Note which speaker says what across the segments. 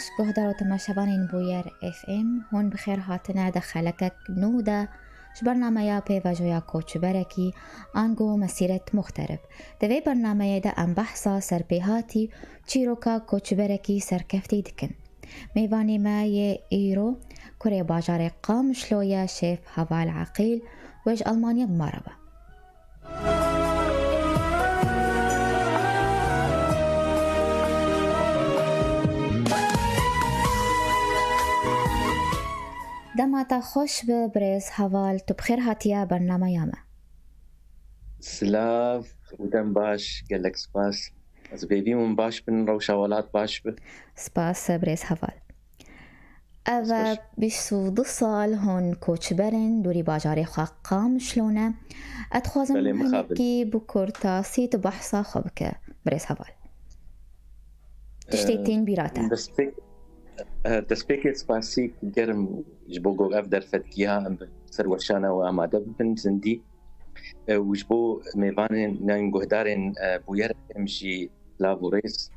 Speaker 1: باش گهدار و تماشاوانین بویر اف ام هون بخیر هاتنه دخلکک نودا ش برنامه یا پیواجویا کوچ برکی آنگو مسیرت مخترب دوی برنامه دا ام بحثا سرپیهاتی چیروکا کوچ برکی سرکفتی دکن میوانی ما یه ایرو کره باجار قامشلویا شیف هوا العقیل ویج ألمانيا بمربا دماتا خوش ببرز هوال تو بخير هاتيا برنامه ياما
Speaker 2: سلاف ودم باش قالك سباس از بيبي من باش بن روشاولات باش به
Speaker 1: سباس برز هوال أذا بيشسو دصال هون كوتش برن دوري باجاري خاقام شلونه أتخوزن هنكي بكورتا سيت بحصا خبك برز هوال تشتيتين بيراتا
Speaker 2: دسبيك سباسيك جرم جبوغو أفدر فتكيها سر ورشانا وأمادة بن زندي وجبو ميبانين نانجهدارين بوير امشي لابوريس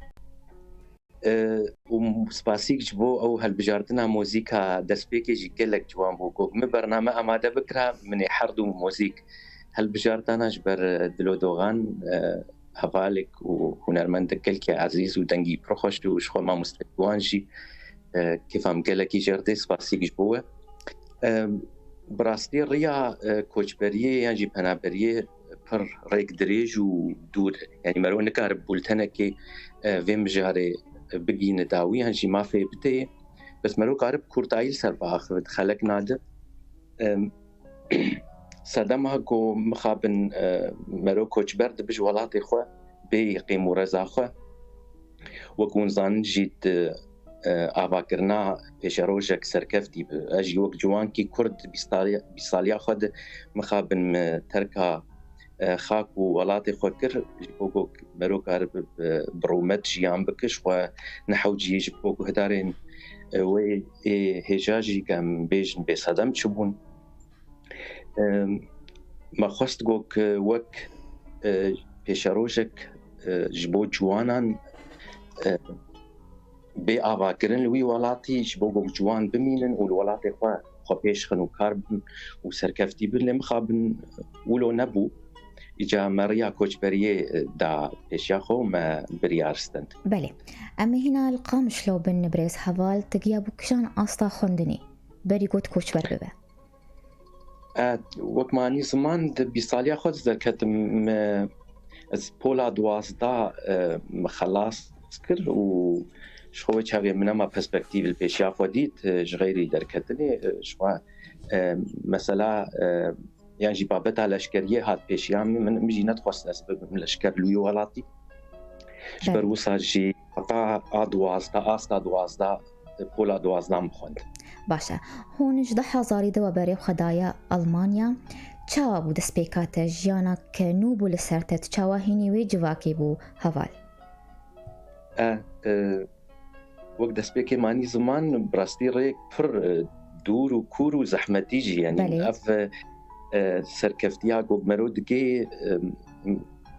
Speaker 2: وسباسيك جبو أو هالبجارتنا موزيكا دسبيك يجي قلك جوان بوغو من برنامج أمادة بكرة من يحردو موزيك هالبجارتنا جبر دلو دوغان هفالك وهنرمندك كلك يا عزيز ودنجي بروخش وشخو ما مستقوانجي كيف عم قالك يجردي سباسيك جبوه براستي ريا كوچبريه يعني بنابريه پر ريك دريج ودور يعني مرو نكارب بولتنكي في مجاري بقي نداوي هنجي ما في بتي بس مرو قارب كورتايل سرباخ خلق ناد صدمها كو مخابن مرو كوچبر دبج ولاتي خو بيقيمو رزاخو وكون زان جيت آواکرنا پیش روزک سرکفتی اجی وقت جوان کی کرد بیسالیا خود مخابن ترکا خاک و ولات خوکر جبوگو مرو کار برومت جیان بکش و نحوجی جبوگو هدارین و هجاجی کم بیجن بسادم چبون ما خواست گوک وک پیش روزک جبو جوانان بي آواكرن لوي ولاتي جبوغو جوان بمينن والولاتي خوا بيشخن وكاربن وسركفتي بن لمخابن ولو نبو إجا مريا كوچبريه دا بيشياخو ما بريارستند
Speaker 1: بله أما هنا القامش لو بن بريز هوال تقيابو كشان أستا خندني بري قوت كوچبر ببه
Speaker 2: وكماني زمان بيصاليا خود ذكرت از بولا دوازدا مخلاص كر و شو چاوی منما پرسپکتیو الپیشیا خودیت جغیری درکتنی شو مثلا يعني جبابت على لشکریه هات پیشیام من مجینت خواست اسباب من لشکر لوی ولاتی جبر وساجی قطع دوازده آستا دوازده پولا دوازده مخوند
Speaker 1: باشه هون جده حزاری دو برای خدایا ألمانيا چاوا بو دسپیکات جیانا کنو بو لسرتت چاوا هینی وی جواکی بو هوال
Speaker 2: وقت دسبيكي ماني زمان براستي ريك بر دور وكور وزحمتي جي يعني اف سركفتيا جو مرو دقي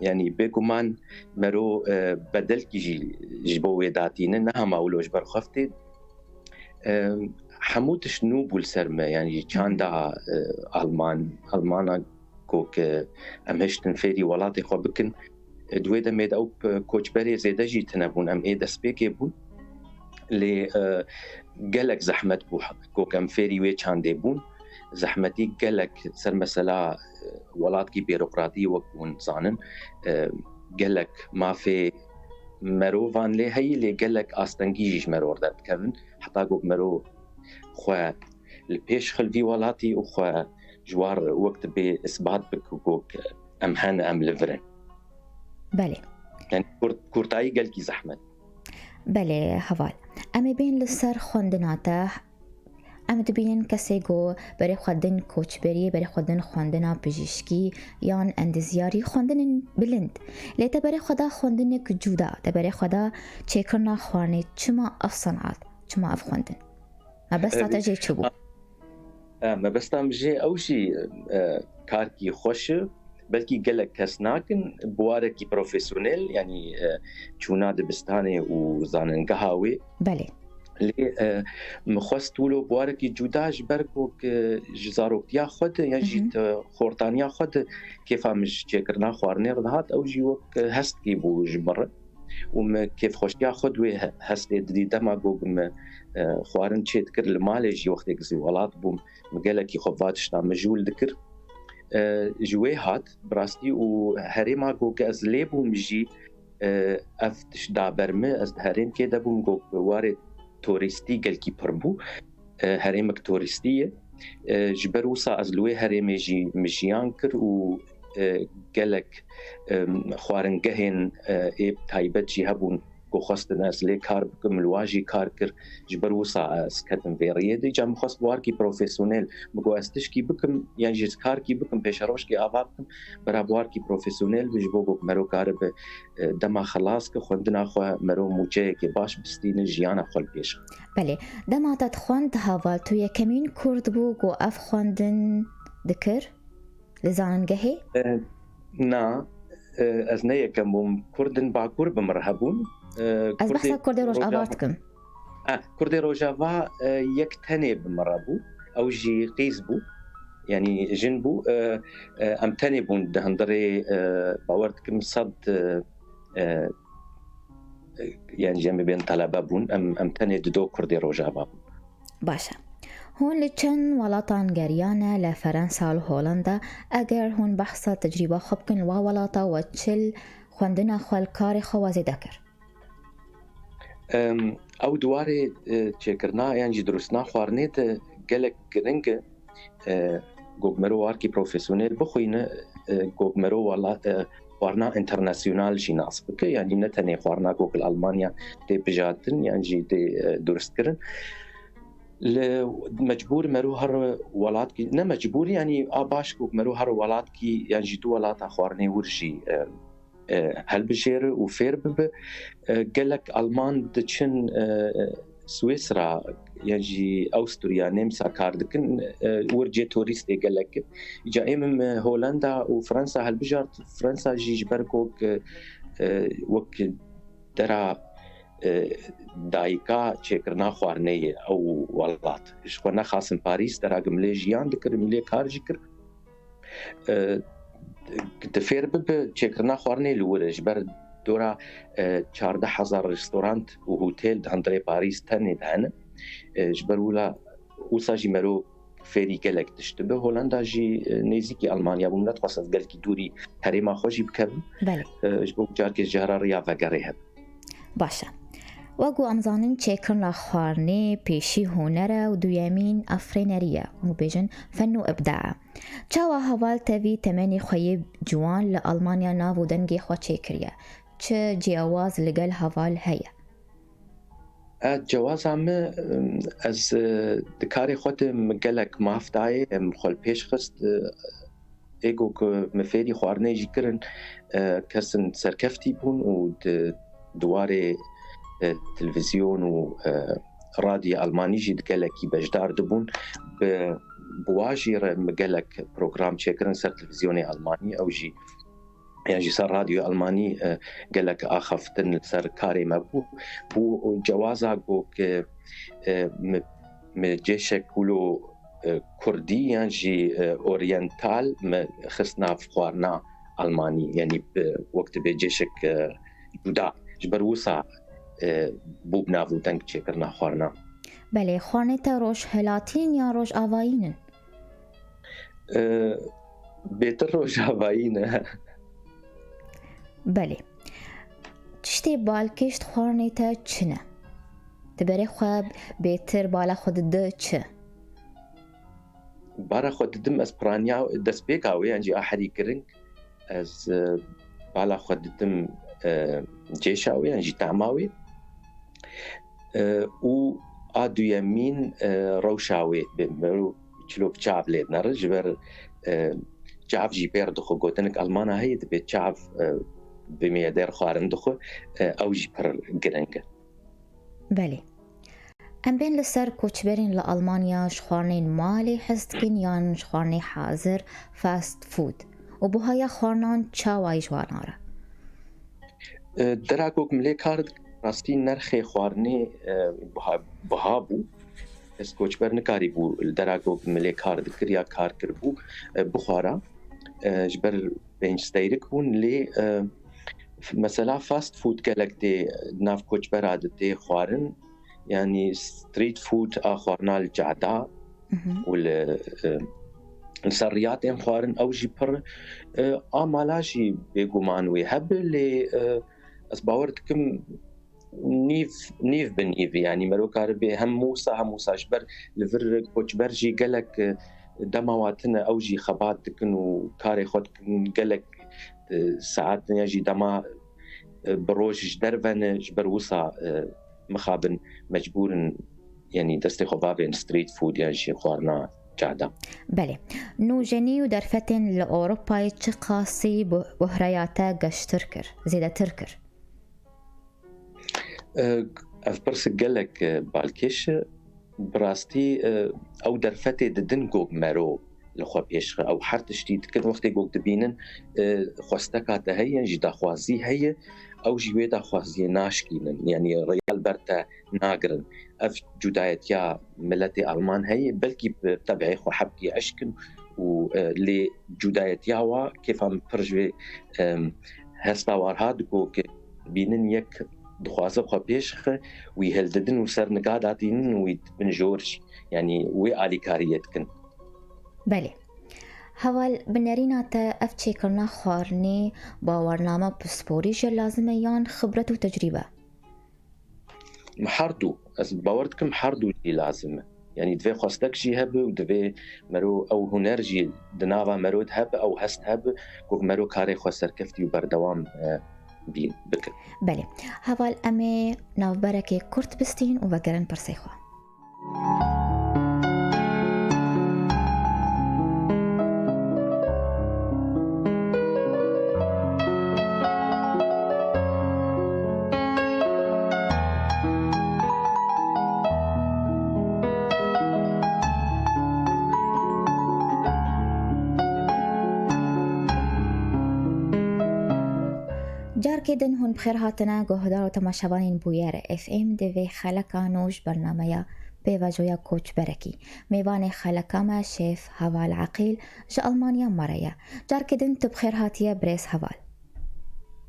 Speaker 2: يعني بيكمان مرو بدل كي جبو وداتين انها ماولوش برخفتي حموت شنو بالسرمه يعني كان دا المانا كوك امهشتن فيري ولاتي خو بكن دويدا ميد او كوچبري زيدا جي تنبون ام اي دسبيكي بون لي قالك زحمت بو كوكم فيري وي چاندي بون زحمتي قالك سر مسألة ولاتكي بيروقراطي وكون زانن قالك ما في مرو فان لي هي اللي قالك استنجيج مرو دات كفن حتى قوك مرو خو البيش خلفي ولاتي وخو جوار وقت باثبات بكوك امهن ام لفرن
Speaker 1: بله
Speaker 2: يعني كورتاي قالكي زحمت
Speaker 1: بله هوال اما بین لسر خوندناته اما دبینن کسی گو برای خوندن کوچبری برای خوندن خوندنا پزشکی یان اندزیاری خوندن بلند لیتا برای خدا خوندن جودا تا برای خدا چیکرنا خوانه چما اف صنعات چما اف خوندن ما بس تا جی چبو
Speaker 2: ما بس تام جي او شي كاركي خوش بلكي قالك كسناكن بواركي بروفيسيونيل يعني چونا دبستاني وزانن قهاوي
Speaker 1: بله
Speaker 2: لێ مخواست ولۆ بوارێکی جوداش بەرگۆک ji zaroktiya xwe de yan jî xortaniya xwe de kêfa min ji çêkirina xwarinê re dihat ew jî wek hestkî bû ji min re û me kêfxweşiya xwe di wê hestê didî dema got me xwarin çê dikir li malê jî wextê zî welat bûm min gelekî xwe va tişta mijûl dikir ji wê hat bi rastî û herêma got ez lê bûm jî ev tiş daber me ez di herêmkê de bûm got warê تورستي gelkî pir bû herêmek toristî ye ji ber wisa ez li wê herêmê jî mijiyan kir û gelek xwaringehên êb taybet jî hebûn ku xwestin ez lê kar bikim li wan jî kar kir ji ber wisa ez ketim vê rêyê de îca min xwest warkî profesyonel bigo ez tişkî bikim yan jî karkî bikim pêşerojkê ava bikim berav warkî profesyonel bi ji bo got mero karibe dema xelas ki xwendina xwe mero mûceyekê baş bistînin jiyana xwe li pêş
Speaker 1: بله دما te xwend heval tu yekemîn Kurd bû got ev xwendin dikir li zanîngehê
Speaker 2: na ez ne yekem bûm Kurdin bakur bi mir hebûn
Speaker 1: ez behsa Kurdê Rojava dikim
Speaker 2: Kurdê Rojava yek tenê bi mir bû ew jî qîz bû yani jin bû em tenê bûn di hindirê bawer dikim sed yani jemê bên telebe bûn em tenê di do Kurdê Rojava bûn
Speaker 1: باشه هون li çend welatan geriyane li Ferensa û Hollanda eger hûn behsa tecrîba xwe bikin wa welata we çil xwendina xwe li karê xwe wezê dekir
Speaker 2: ew dwarê çêkirina yan jî durustina xwarinê de gelek giring e got mero warkî profesyonel bixwîne got mero xwarina internasyonal jî nas bike yani ne tenê xwarina got li Almanya tê bijatin yan jî tê durustkirin li mecbûr mero her welatkî ne mecbûr yani a baş got mero her welatkî yan jî du welata xwarinê wir jî helbijêre û fêr bibe gelek Alman diçin Swêsra yan jî Awstrya Nêmsa kar dikin wir cê torîstê gelek îca êm Hollanda û Fransa helbijart Fransa jî ji ber got wek dera dayîka çêkirina xwarinê ye ew welat ji xwe nexasin Parîs dera gimlê jiyan dikir milê kar jî kir di fêr bibe çêkirina xwarinê li wir e ji ber dora 14,000 restorant û hotel di hindirê Parîs tenê de hene ji ber wila wisa jî mero fêrî gelek tişt dibe Hollanda jî nêzîkî Almanya bû min nedixwast ez gelkî dûrî herêma xwe jî bikevim ji bo carkê ji hera riya vegerê heb
Speaker 1: باشه وەگو ئەمزانین چێکردنا خواردنê pêşî hunere û duyemîn efrênerî ye û bêjin fen û ibda çawa heval tevî temenê xwe yê ciwan li Almanya nav û dengê xwe çêkiriye çi ciyawaz li gel heval heye
Speaker 2: cewaza me ez di karê xwe de min gelek mav dayê em xwe li pêş xist êgo ku me fêrî xwarinê jî kirin kesin serkeftî bûn û di dwarê televizyon û radyoya Almanî jî gelekî bejdar dibûn bi wan jî re min gelek program çêkirin ser televizyonê Almanî ew jî yan jî ser radyoya Almanî gelek axaftin li ser karê me bû bû cewaza got mi cêşek wilo Kurdî yan jî oryental mi xist nav xwarina Almanî yanî wek dibe cêşek cuda ji ber wisa bû bi nav û deng çêkirina xwarina
Speaker 1: belê xwarinê te rojhilatîn ya rojavayîn in
Speaker 2: bêtir rojavayî ne
Speaker 1: belê tiştê balkêşt xwarinê te çi ne di berê xwe bêtir bala xwe dide çi
Speaker 2: bara xwe didim ez piraniya destpêka wê yan jî a herî giring ez bala xwe didim cêşa wê yan jî tema wê û a duyemîn rewşa wê çilok çav lê nere ji ber çav jî pêr dixwe gotinik Almana heye dibe çav bi mêder xwarin dixwe ew jî pir giring e
Speaker 1: belê em bên li ser koçberên li Almanya ji xwarinên malê hez dikin yan ji xwarinê hazir fast food û buhaya xwarinan çawa jî wan re
Speaker 2: dera got milê kar راستي نرخي خواردنê biha bû ez koçber nikarî bû li dera ku milê kar dikir ya kar kirbû bixwara ji ber pêncsteyrik bûn lê mesela fast food gelek tê nav koçbera de tê xwarin yani street food a xwarina li ceda û li ser riya tên xwarin ew jî pir a mala jî bêguman wê hebe lê ez bawer dikim nîv bi nîv yani merok karibê hem wisa ji ber li vir koçber jî gelek dema watine ew jî xebat dikin û karê xwe dikin gelek saetin ya jî dema bi roj ji derve ne ji ber wisa mixabin mecbûrin yani destê xwe bavên street food yan jî xwarina ceda.
Speaker 1: بله نوجنی و درفتن لأوروپای چه قاسی بحرایاته گشتر کر زیده تر کر
Speaker 2: ev pirsek gelek balkêş birastî ew derfetê didin gog mero li xwe pêşxe ew her tiştî dikin wextê gog dibînin xwesteka te heye jî daxwazî heye ew jî wê daxwaziyê naşkînin yani rêyal ber te nagirin ev cudayetiya milletê Alman heye belkî bi tebعê xwe hebkî eşkin û lê cudayetiya wa kêfa min pir ji wê hesta warha dikok bînin yek dixwaze xwe pêşxe wî hildidin û ser niga datînin û wî bin jor jî yani wê alîkariyê dikin.
Speaker 1: بله هەواڵ بنەریناتە ئەف چێکردنا خواردنی باوەڕنامە پسپۆری ژە لازمە یان خبرەت و تەجریبە
Speaker 2: هەردوو ez bawer dikim herdû jî lazim e yani divê xwestek jî hebe û divê mero ew huner jî di nava mero de hebe ew hest hebe ku mero karê xwe serkeftî û berdewam bikin.
Speaker 1: بله هەواڵ ئەمێ ناوبەرێکی کورت بستین و بەگەرن پرسەی خوا جارکێدن هون بخێر هاتنە گۆهدار و تەماشەوانین بویەرە FM دەوێ خەلەکانۆژ بەرنامەیە پێڤەژۆیە کۆچبەرەکی میوانێ خەلەکامە شێف هەواڵ عەقیل ji ئەڵمانیا مەرەیە جارکێدن tu بخێر هاتیە برێز هەواڵ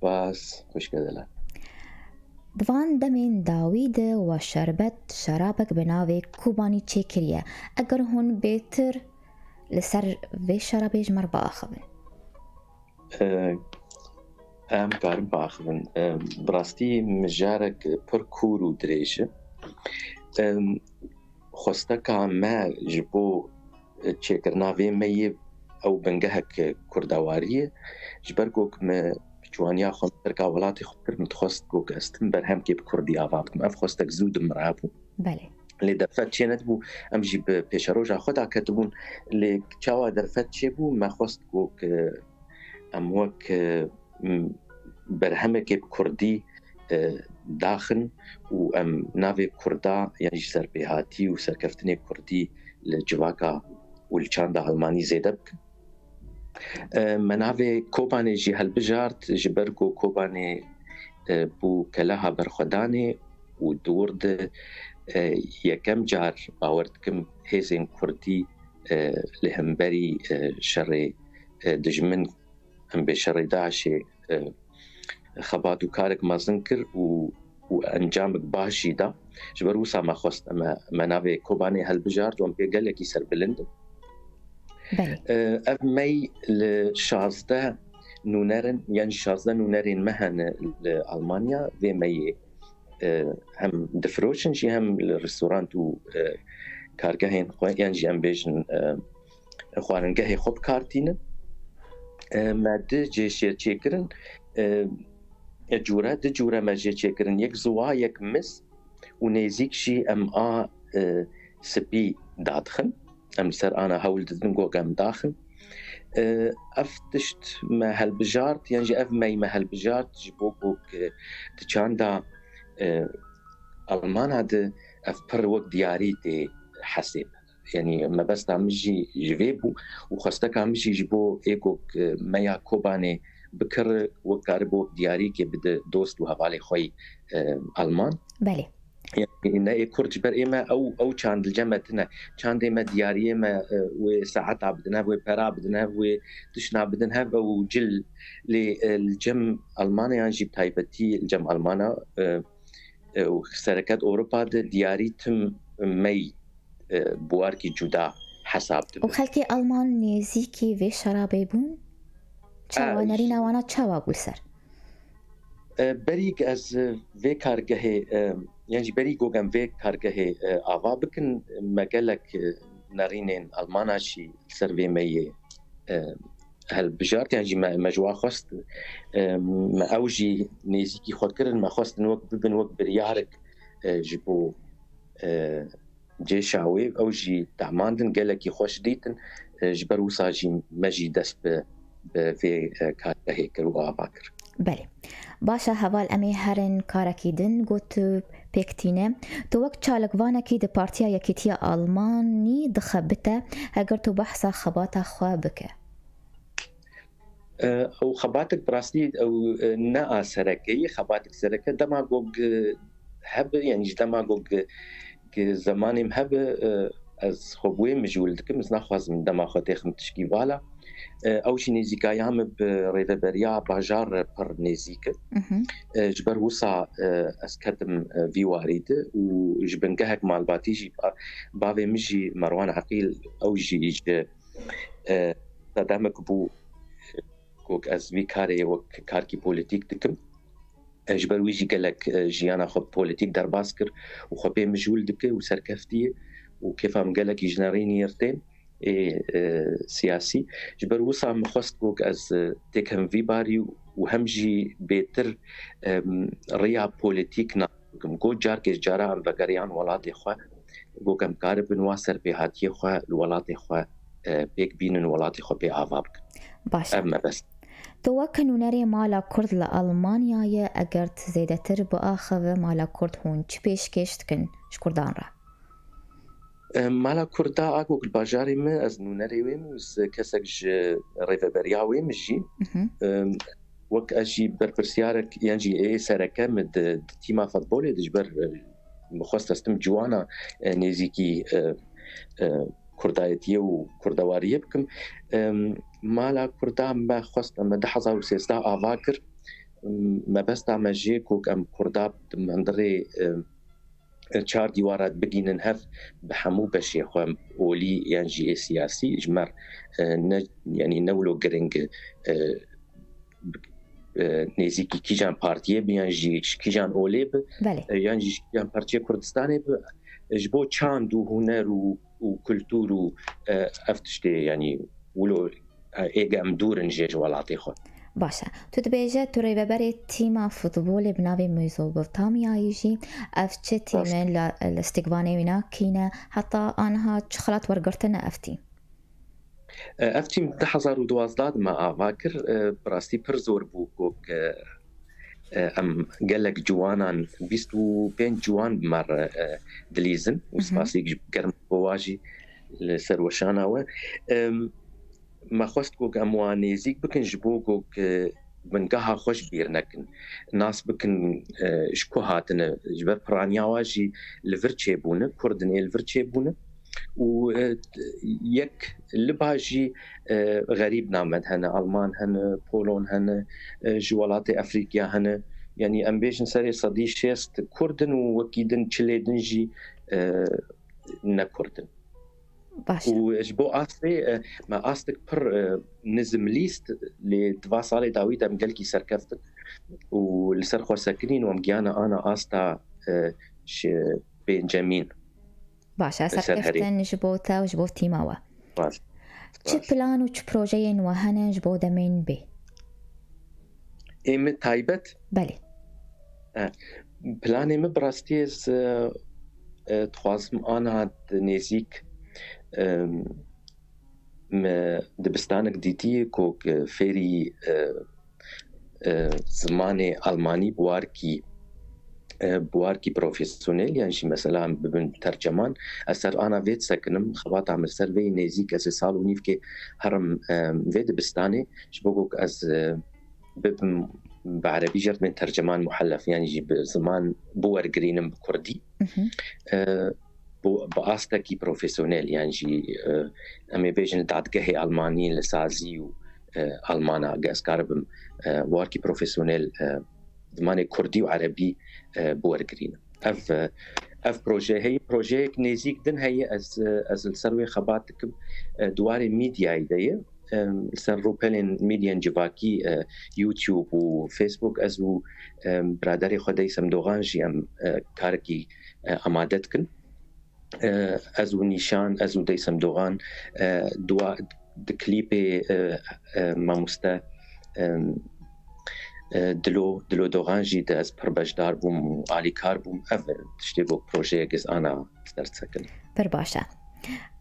Speaker 2: باس خوشکەدەلا
Speaker 1: دوان دەمێن داویدە و شەربەت شەرابێک بە ناوێ کوبانی چێکریە ئەگەر هون بێتر لەسەر vê şerabêj mer biaxivin
Speaker 2: em karin biaxivin bi rastî mijarek pir kûr û dirêj e xwesteka me ji bo çêkirina vê meyê ew bingehek kurdewarî ye ji ber got me ciwaniya xwe tirka welatê xwe kir min dixwest got ez tim berhemkê bi kurdî ava bikim ev xwestek zû dimira bû lê derfet çê nedibû em jî bi pêşeroja xwe da ketibûn lê çawa derfet çêbû me xwest got em wek berhemekê bi kurdî daxin û em navê kurda yan jî serpêhatî û serkeftinê kurdî li civaka û li çanda Almanî zêde bikin me navê Kobanê jî helbijart ji ber ku Kobanê bû keleha berxwedanê û dûr de yekem car bawer dikim hêzên kurdî li hemberî şerê dijmin em bê şerê Daişê xebat û karek mezin kir û encamek baş jî da ji ber wisa me xwest me navê Kobanê helbijart û em pê gelekî serbilind ev mey li 16 nûnerin yan 16 nûnerên me hene li Almanya vê meyê hem difiroşin jî hem li restorant û kargehên xwe yan jî em bêjin xwaringehê xwe bikartînin me di cê şêrçêkirin di cûre me jê çêkirin yek ziwa yek mis û nêzik jî em a spî dadixin em ser ana hewl didin got em daxin ev tişt me helbijart yan jî ev mey me helbijart ji bo got di çanda Almana de ev pir wek diyarî tê hesêb yani mebesta min jî ji vê bû û xwesteka min jî ji bo ê got meya Kobanê بكر وكاربو دياري كي بده دوست وهفالي خوي ألمان
Speaker 1: بله
Speaker 2: يعني إنه كرد جبر إما أو كان الجمتنا كان ديما دياري ما وساعات عبدنا وبرا بدنا وتشنا بدنا وجل للجم ألمانيا يعني جيب تايبتي الجم ألمانا وشركات أوروبا دياري تم مي بواركي جدا حساب
Speaker 1: وخلكي ألمان نيزيكي في شرابي بون چاوا نرينا وانا چاوا بولسر
Speaker 2: بريق از في كارجه يعني بريقو جم في كارجه آوا بكن مجالك نرينين ألمانا شي سرفي مي هل بجارت يعني مجوا خست ما أوجي نيزيكي خود كرن ما خست نوك ببن وك بريارك جبو جيشاوي أوجي تعماندن قالك يخوش ديتن جبر وصاجي مجي دس في كارجه كرو آواكر
Speaker 1: بله باشا هوال امی هرن کارکی دن گوت پیکتینه تو وقت چالکوانه کی ده پارتیا یکیتیا آلمانی دخبته اگر تو بحثا خباتا خواه بکه
Speaker 2: او خباتك براستي او نا سركي خباتك سركه دماغوج هب يعني دماغوج زماني مهب از خوبوي مجولدك مزنا خوازم دماغ تخم تشكي فالا او شي نيزيكا يام بريفبريا باجار بر نيزيك جبر وصا اسكتم في واريد وجبنكهك مال باتيجي بافي مجي مروان عقيل او جي تدامك بو كوك از في كاري وك كاركي بوليتيك دكم جبر ويجي قالك جيانا خب بوليتيك در باسكر وخبي مجول دك وسركفتي وكيف عم قالك يجنريني يرتين سياسي جبر وصا مخست كوك از تكهم في باري وهمجي بيتر ريا بوليتيك ناكم كو جارك جارا عم بقريان ولاتي خوا كوكم كارب نواسر بهاتي خوا الولاتي خوا بيك بين ولاتي خوا بآفابك
Speaker 1: باشا
Speaker 2: أما بس
Speaker 1: توكنو نري مالا كرد لألمانيا يا أجرت زيدتر بآخذ مالا كرد هون چبيش كيشتكن شكردان را
Speaker 2: مالا كردا أقول الباجاري ما أزنو نري ويم كسك ريفبريا ويم جي وك أجي برسيارك ينجي إيه سركة مد تيما فوتبولي دجبر مخصص استم جوانا نيزيكي كردايتيه وكردواريه بكم مالا كردا ما خصت ما دحزا وسيستا أفاكر ما بس ما جيكوك أم كردا مندري چار دیوارات بگینن هف بحمو بشي خو اولي يعني جي سياسي اجمر يعني نولو جرينج نيزيكي كيجان بارتيه بيان جي كيجان اوليب يعني جي كيجان بارتيه كردستاني جبو چاندو هنر وكلتور افتشتي يعني ولو ايجا مدورن جيج ولاتي خو
Speaker 1: باشا تو دبيجه تو ريبري تيما فوتبول بنابي ميزوبوتاميا يجي افتشي تيمن الاستقباني وينا كينا حتى انها تشخلات ورقرتنا افتي
Speaker 2: افتي 2012 ما افاكر براستي برزور بوكوك ام قالك جوانان بيستو بين جوان بمر دليزن وسباسيك قرم بواجي لسروشانا ما خواست كوك أموانيزيك بكن جبوكوك من قاها خوش بيرنكن ناس بكن شكو هاتنا جبر برانيا واجي الفرتشي بونا كردن الفرتشي بونا ويك لباجي غريب نامد هنا ألمان هنا بولون هنا جوالاتي أفريقيا هنا يعني أمبيشن سري صديق شيست كردن وكيدن تشليدنجي نكردن وجبو أصلي ما أصلك بر نزم ليست لدوا صالي داويد أم قالكي سركفتك ولسرخوا ساكنين ومجانا أنا أستا بنجامين
Speaker 1: باشا سركفتن جبوتا وجبو تيماوا چه بلان و چه پروژه وهنه جبو دمين بي
Speaker 2: إيم تايبت
Speaker 1: بله
Speaker 2: بلاني مبراستيز تخوازم أنا نيزيك دبستانك ديتي كوك فيري زماني ألماني بواركي بروفيسيونيل يعني شي مثلا ببن ترجمان أسر أنا فيت سكنم خبات عمل سيرفي نيزيك أسي سالو نيفكي هرم فيت دبستاني شبوكوك أز ببم بعربي جرت من ترجمان محلف يعني جي بزمان بور جرينم بكردي بأستكي بروفيسيونيل يعني جي أمي بيجن دعتكهي ألماني لسازي و ألمانا جاس كاربم واركي بروفيسيونيل زماني كردي وعربي بور جرينم اف بروجي هي بروجي نيزيك دن هي از السروي خباتكم دواري ميديا ايديه سر روبلين ميديا جواكي يوتيوب وفيسبوك ازو برادري خدي سمدوغانجي ام كاركي امادتكن ازو نيشان ازو دي سمدوغان دوا دكليبي ماموستا دلو دورانجي داز بربجدار بوم علي كاربوم افل تشتيبو بروجيكس انا تقدر تسكن
Speaker 1: برباشا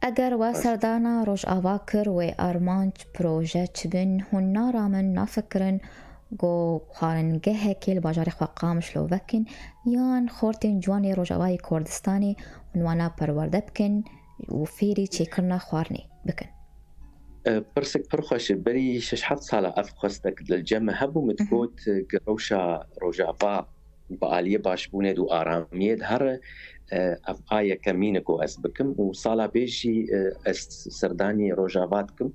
Speaker 1: اگر و سردانا روش آواکر و ارمانج پروژه چبن هن رامن نفکرن گو خارنگه کل باجار خوا قامش لو وکن یان خورتین جوانی روجاوای کردستانی ونوانا پرورده بکن و فیری چی کرنا خوارنی بکن
Speaker 2: برسك برخوش بري شحط صالة أفقستك للجمع هبو متقوت قروشا روجافا بآلية باشبوني دو آراميد هر أف آية كمينكو أسبكم وصالة بيجي سرداني روجافاتكم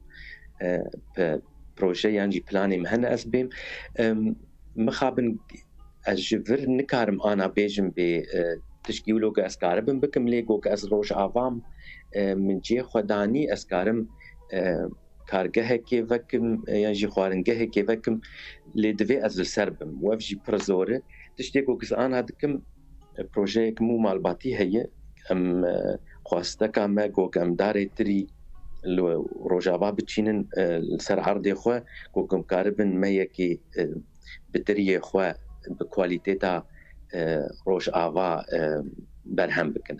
Speaker 2: بروجي يعني بلاني مهنة أسبيم مخابن الجفر نكارم أنا بيجم بتشكيولو كأسكاربم بكم ليقو كأس روجافام من جي خداني أسكارم کارگاه کی وکم یعنی جی خوارنگاه کی وکم لدوی از السربم وفجی پرزوره تشتیکو کس آن هدکم پروژه مو مالباتی هی ام خواسته کامه گو کم داره تری روجاوا بچینن سر عرض خو گو کم کاربن میه کی بتری خو بکوالیتیتا روجاوا برهم بکن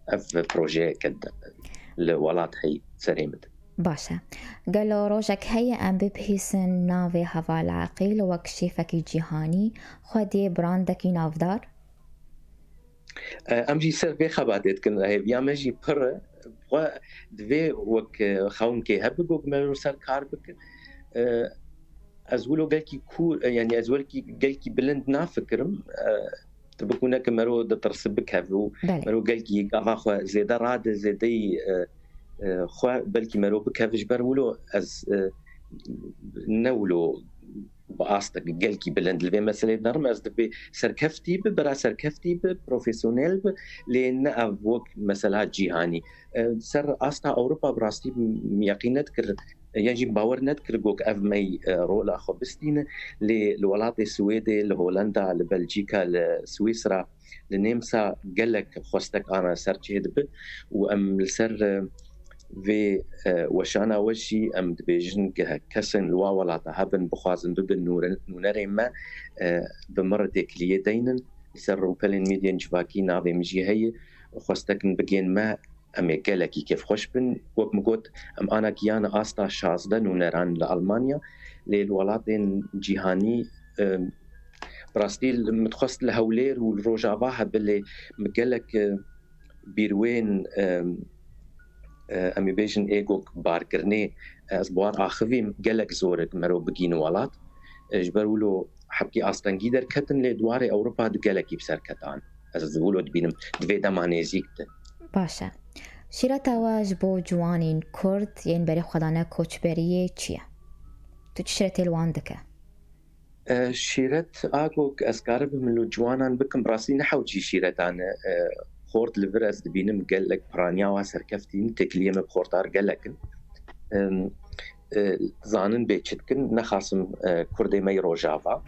Speaker 2: اف پروژه کد الولات هي سريمت
Speaker 1: باشا قالوا روجك هيا أم ببهيسن نافي هوا العقيل وكشيفك جيهاني خدي براندك نافدار
Speaker 2: أمجي سر بي خباتت كن هي يا مجي بر دوي وك خاون كي هبقو مالو سر كاربك ازولو قالكي كور يعني ازولكي قالكي بلند نافكرم تبكونا كمرو دترسبك هفو مرو قالكي قافا زيدا راد زيدي خو بلكي مرو بكافج برولو از نولو باستك قالكي بلند البي مثلا نرم از دبي سركفتي برا سركفتي بروفيسيونيل لان افوك مثلا جيهاني سر استا اوروبا براستي يقينت كر يعني باور نذكر جوك اف مي رولا خبستين للولايات السويدي لهولندا لبلجيكا لسويسرا لنمسا قالك خوستك انا سرتشيد ب وام السر في وشانا وشي ام دبيجن كسن لوا ولا هبن بخازن ببن نوري ما بمرتك لي دينن سر روبلين ميديان جواكي نافي مجي هي خوستك بجين ما أمي قالكي كيف خوش بن وقت مقول أم أنا كيانا أستا شازدة نونران لألمانيا للولايات جيهاني براستيل متخصص لهولير والروجافاها باللي مقالك بيروين أمي بيجن إيجوك باركرني أسبوار آخفي قالك زورك مرو بقين ولات جبرولو حبكي أصلا جيدر كتن لدواري أوروبا قالكي بسر كتان أزولو دبينم دويدا مانيزيكت
Speaker 1: باشا شیرت واج بو جوانین کرد ین بری خدانه کوچبریه چیه؟ تو چی شیرت الوان دکه؟
Speaker 2: شیرت آگو اسکارب ملو جوانان بکم راسی نحوجی شیرتان خورد لور از دبینم گلک پرانیا و سرکفتین تکلیم بخورتار گلکن زانن بیچتکن نخاسم کردی می روجاوا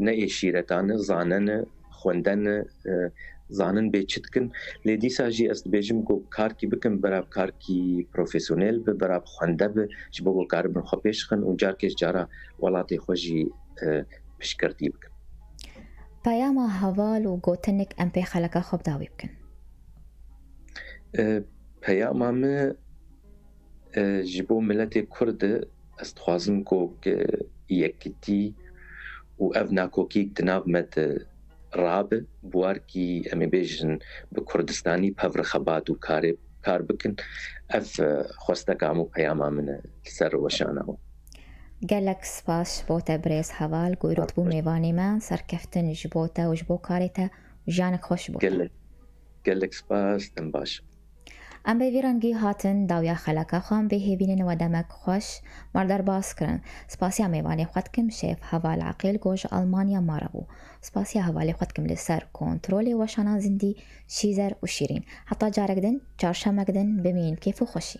Speaker 2: نه شیرتان زانن خوندن زانن بیچتکن لیدی ساجی است بیجم کو کار کی بکم براب کار کی پروفیسیونل به براب خونده به جبو کار بن خپیش خن و جار کش جارا ولاتی خوجی پشکرتی بکن
Speaker 1: پیام حوال و گوتنک ام پی خلقا خوب داوی بکن
Speaker 2: پیام ام جبو ملت کرد است خوازم کو یکتی و افنا کوکی تناب مت راب بواركي أمي بيجن بكردستاني بفر خبات وكار بكن أف خوستك عمو بياما من السر وشانه
Speaker 1: قالك سپاس بوتا بريز هوال قويروت بو ميواني ما سركفتن جبوتا وجبو كاريتا وجانك خوش بوتا
Speaker 2: قالك سپاس دم باش
Speaker 1: ام به ویرانگی هاتن داویا خلکا خوام به هیوینن و دمک خوش مردار باز کرن سپاسیا میوانی خود کم شیف حوال عقیل گوش آلمانیا ماربو سپاسیا حوالی خود کم لسر کنترل و شانا زندی شیزر و شیرین حتی جارگدن چارشمگدن بمین کیف و خوشی